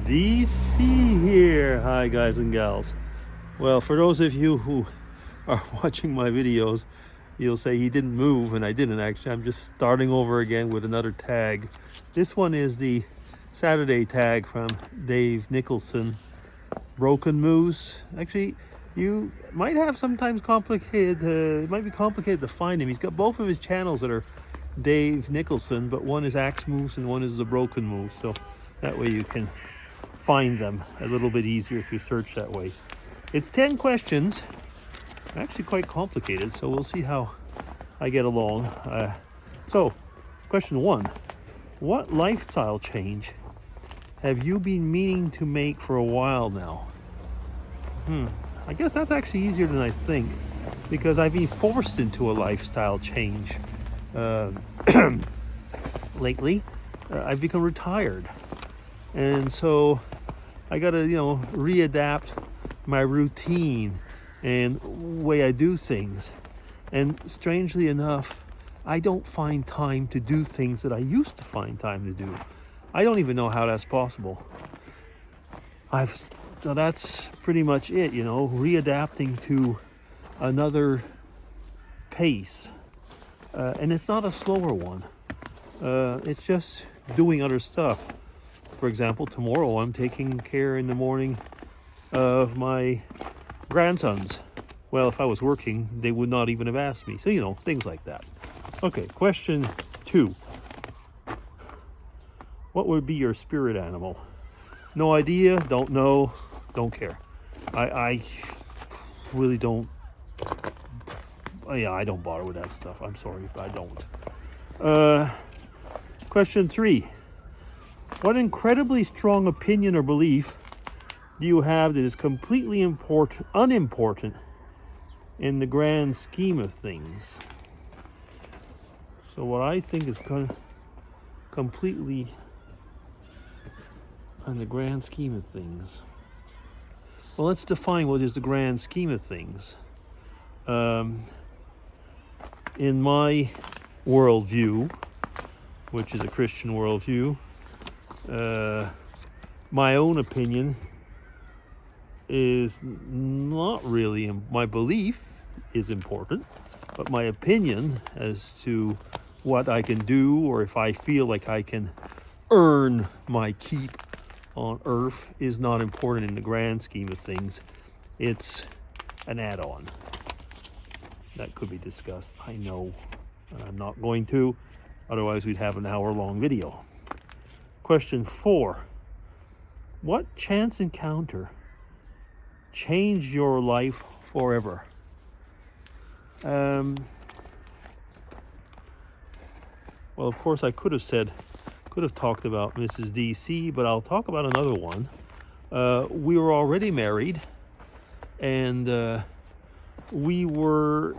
DC here. Hi guys and gals. Well, for those of you who are watching my videos, you'll say he didn't move, and I didn't actually. I'm just starting over again with another tag. This one is the Saturday tag from Dave Nicholson. Broken Moose. Actually, you might have sometimes complicated, it might be complicated to find him. He's got both of his channels that are Dave Nicholson, but one is Axe Moose and one is the Broken Moose. So that way you can find them a little bit easier if you search that way. It's 10 questions, actually quite complicated, so we'll see how I get along. So, question 1. What lifestyle change have you been meaning to make for a while now? I guess that's actually easier than I think, because I've been forced into a lifestyle change. Lately, I've become retired. And so I got to, readapt my routine and way I do things. And strangely enough, I don't find time to do things that I used to find time to do. I don't even know how that's possible. So that's pretty much it, readapting to another pace. And it's not a slower one. It's just doing other stuff. For example, tomorrow I'm taking care in the morning of my grandsons. Well, if I was working, they would not even have asked me. So, things like that. Okay, question 2. What would be your spirit animal? No idea, don't know, don't care. I really don't. I don't bother with that stuff. I'm sorry, but I don't. Question 3. What incredibly strong opinion or belief do you have that is completely unimportant in the grand scheme of things? So what I think is completely in the grand scheme of things. Well, let's define what is the grand scheme of things. In my worldview, which is a Christian worldview, my own opinion is not really, my belief is important, but my opinion as to what I can do, or if I feel like I can earn my keep on earth, is not important in the grand scheme of things. It's an add-on. That could be discussed, I know. I'm not going to, otherwise we'd have an hour-long video. Question 4. What chance encounter changed your life forever? Well, of course, I could have talked about Mrs. DC, but I'll talk about another one. We were already married, and we were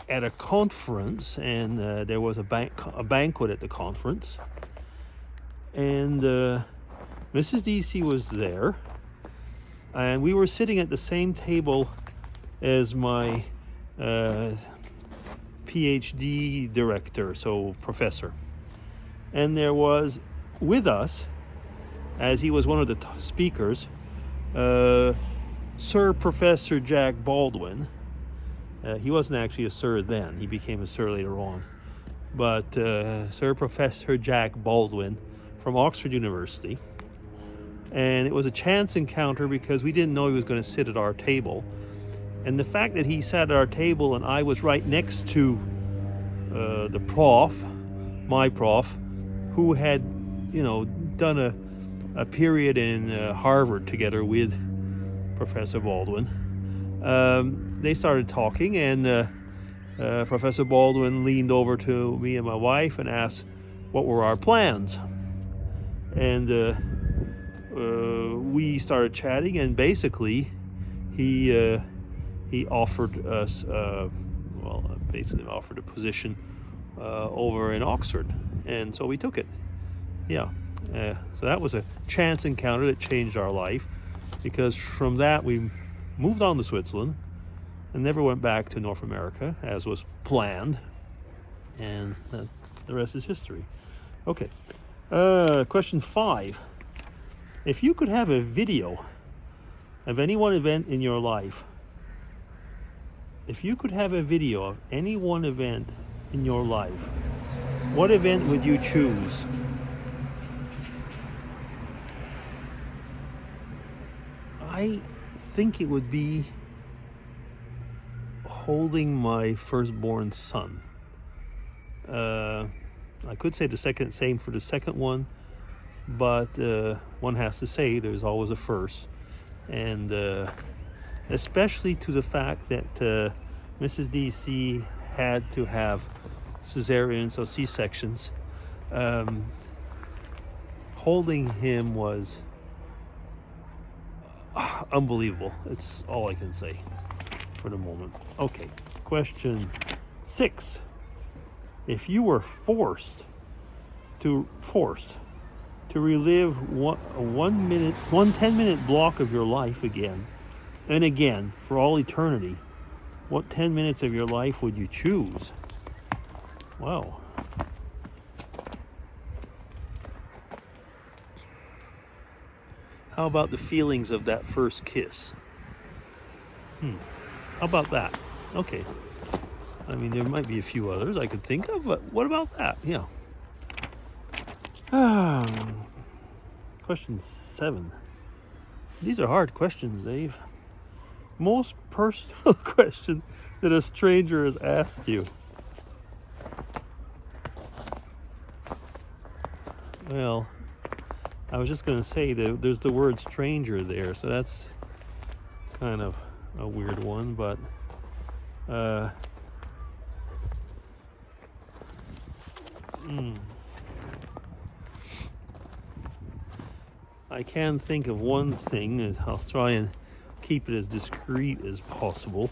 at a conference, and there was a banquet at the conference, and Mrs. DC was there, and we were sitting at the same table as my PhD director, so professor. And there was with us, as he was one of the speakers, Sir Professor Jack Baldwin. He wasn't actually a sir then, he became a sir later on. But Sir Professor Jack Baldwin from Oxford University. And it was a chance encounter because we didn't know he was going to sit at our table. And the fact that he sat at our table and I was right next to the prof, my prof, who had, done a period in Harvard together with Professor Baldwin. They started talking, and Professor Baldwin leaned over to me and my wife and asked what were our plans. And we started chatting, and basically he offered us, basically offered a position over in Oxford, and so we took it. So that was a chance encounter that changed our life, because from that we moved on to Switzerland and never went back to North America as was planned, and the rest is history. Okay, question 5. If you could have a video of any one event in your life, if you could have a video of any one event in your life, what event would you choose? I think it would be holding my firstborn son. I could say same for the second one, but one has to say there's always a first. And especially to the fact that Mrs. DC had to have cesareans or C-sections. Holding him was unbelievable. It's all I can say for the moment. Okay, question 6. If you were forced to relive one 10-minute block of your life again and again for all eternity, what 10 minutes of your life would you choose? Wow. How about the feelings of that first kiss? How about that? Okay. I mean, there might be a few others I could think of, but what about that? Yeah. Question 7. These are hard questions, Dave. Most personal question that a stranger has asked you. Well, I was just going to say that there's the word stranger there, so that's kind of a weird one, but I can think of one thing, and I'll try and keep it as discreet as possible,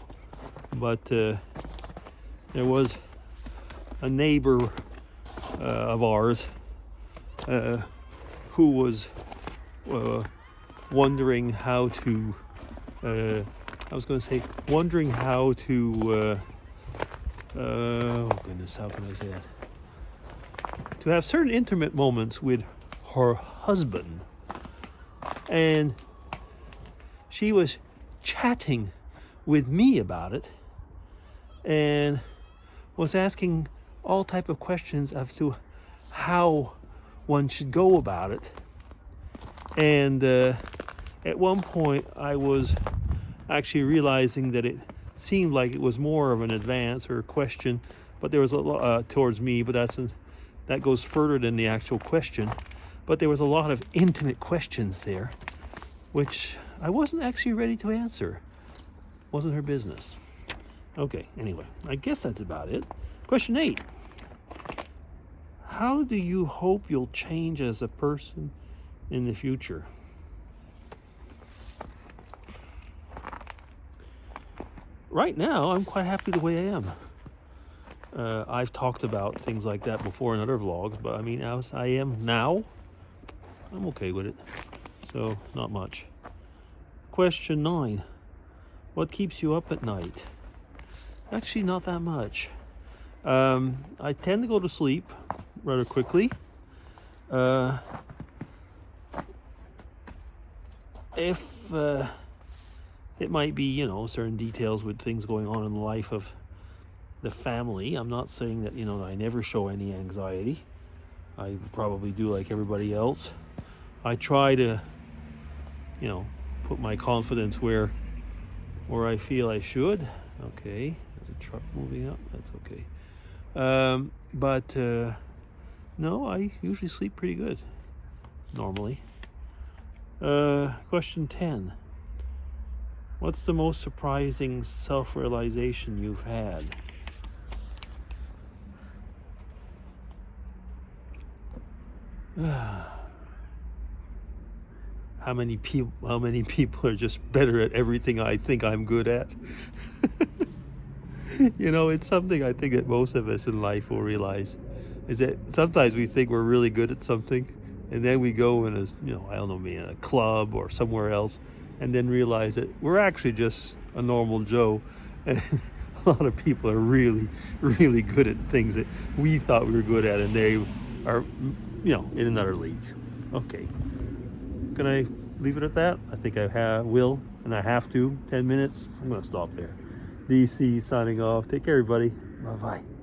but there was a neighbor of ours who was wondering how to oh goodness, how can I say that? To have certain intimate moments with her husband. And she was chatting with me about it and was asking all type of questions as to how one should go about it. And at one point I was actually realizing that it seemed like it was more of an advance or a question, but there was a lot towards me, but that goes further than the actual question. But there was a lot of intimate questions there, which I wasn't actually ready to answer. Wasn't her business. Okay, anyway, I guess that's about it. Question 8. How do you hope you'll change as a person in the future? Right now, I'm quite happy the way I am. I've talked about things like that before in other vlogs, but I mean, as I am now, I'm okay with it. So, not much. Question 9. What keeps you up at night? Actually, not that much. I tend to go to sleep rather quickly. If it might be, certain details with things going on in the life of the family. I'm not saying that, I never show any anxiety. I probably do like everybody else. I try to, put my confidence where I feel I should. Okay, there's a truck moving up. That's okay. But no, I usually sleep pretty good, normally. Question 10. What's the most surprising self-realization you've had? How many people are just better at everything I think I'm good at? It's something I think that most of us in life will realize, is that sometimes we think we're really good at something, and then we go in in a club or somewhere else, and then realize that we're actually just a normal Joe, and a lot of people are really, really good at things that we thought we were good at, and they are, in another league. Okay. can I leave it at that? I think I will, and I have to. 10 minutes. I'm going to stop there. DC signing off. Take care, everybody. Bye-bye.